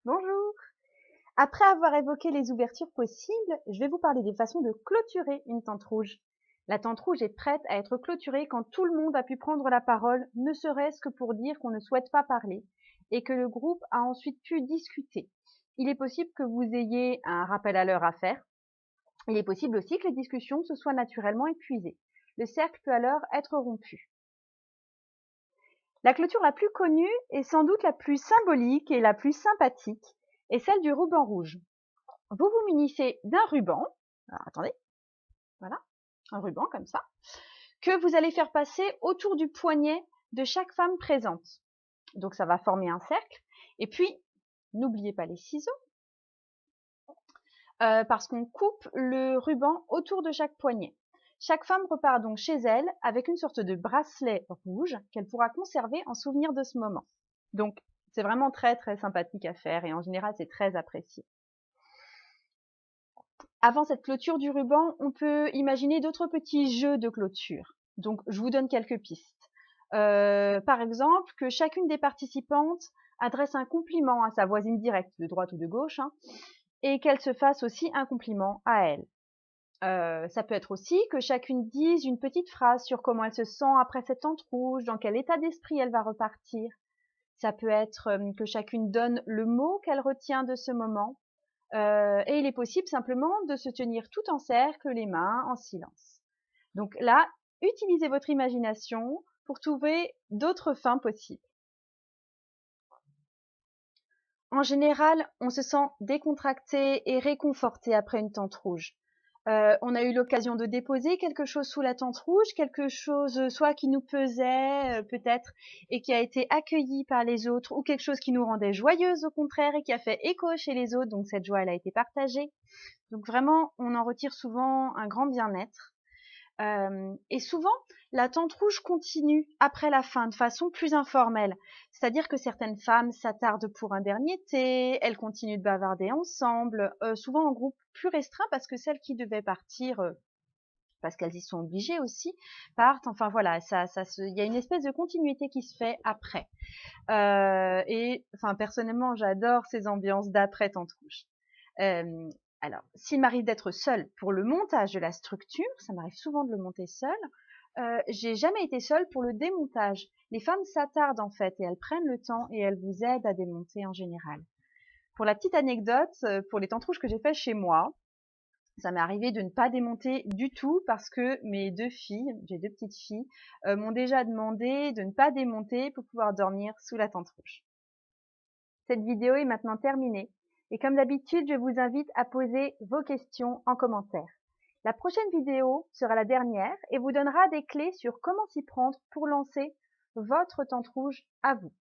Bonjour. Après avoir évoqué les ouvertures possibles, je vais vous parler des façons de clôturer une tente rouge. La tente rouge est prête à être clôturée quand tout le monde a pu prendre la parole, ne serait-ce que pour dire qu'on ne souhaite pas parler, et que le groupe a ensuite pu discuter. Il est possible que vous ayez un rappel à l'heure à faire. Il est possible aussi que les discussions se soient naturellement épuisées. Le cercle peut alors être rompu. La clôture la plus connue et sans doute la plus symbolique et la plus sympathique est celle du ruban rouge. Vous vous munissez d'un ruban, alors attendez, voilà, un ruban comme ça, que vous allez faire passer autour du poignet de chaque femme présente. Donc ça va former un cercle. Et puis, n'oubliez pas les ciseaux, parce qu'on coupe le ruban autour de chaque poignet. Chaque femme repart donc chez elle avec une sorte de bracelet rouge qu'elle pourra conserver en souvenir de ce moment. Donc, c'est vraiment très très sympathique à faire et en général, c'est très apprécié. Avant cette clôture du ruban, on peut imaginer d'autres petits jeux de clôture. Donc, je vous donne quelques pistes. Par exemple, que chacune des participantes adresse un compliment à sa voisine directe, de droite ou de gauche, hein, et qu'elle se fasse aussi un compliment à elle. Ça peut être aussi que chacune dise une petite phrase sur comment elle se sent après cette tente rouge, dans quel état d'esprit elle va repartir. Ça peut être que chacune donne le mot qu'elle retient de ce moment. Et il est possible simplement de se tenir tout en cercle, les mains en silence. Donc là, utilisez votre imagination pour trouver d'autres fins possibles. En général, on se sent décontracté et réconforté après une tente rouge. On a eu l'occasion de déposer quelque chose sous la tente rouge, quelque chose soit qui nous pesait peut-être et qui a été accueilli par les autres, ou quelque chose qui nous rendait joyeuses au contraire et qui a fait écho chez les autres, donc cette joie elle a été partagée. Donc vraiment, on en retire souvent un grand bien-être. Et souvent, la tente rouge continue après la fin de façon plus informelle. C'est-à-dire que certaines femmes s'attardent pour un dernier thé, elles continuent de bavarder ensemble, souvent en groupe plus restreint parce que celles qui devaient partir, parce qu'elles y sont obligées aussi, partent. Enfin voilà, il y a une espèce de continuité qui se fait après. Et enfin personnellement, j'adore ces ambiances d'après tente rouge. Euh, alors, s'il m'arrive d'être seule pour le montage de la structure, ça m'arrive souvent de le monter seule, j'ai jamais été seule pour le démontage. Les femmes s'attardent en fait et elles prennent le temps et elles vous aident à démonter en général. Pour la petite anecdote, pour les tentes rouges que j'ai fait chez moi, ça m'est arrivé de ne pas démonter du tout parce que mes deux filles, j'ai deux petites filles, m'ont déjà demandé de ne pas démonter pour pouvoir dormir sous la tente rouge. Cette vidéo est maintenant terminée et comme d'habitude, je vous invite à poser vos questions en commentaire. La prochaine vidéo sera la dernière et vous donnera des clés sur comment s'y prendre pour lancer votre tente rouge à vous.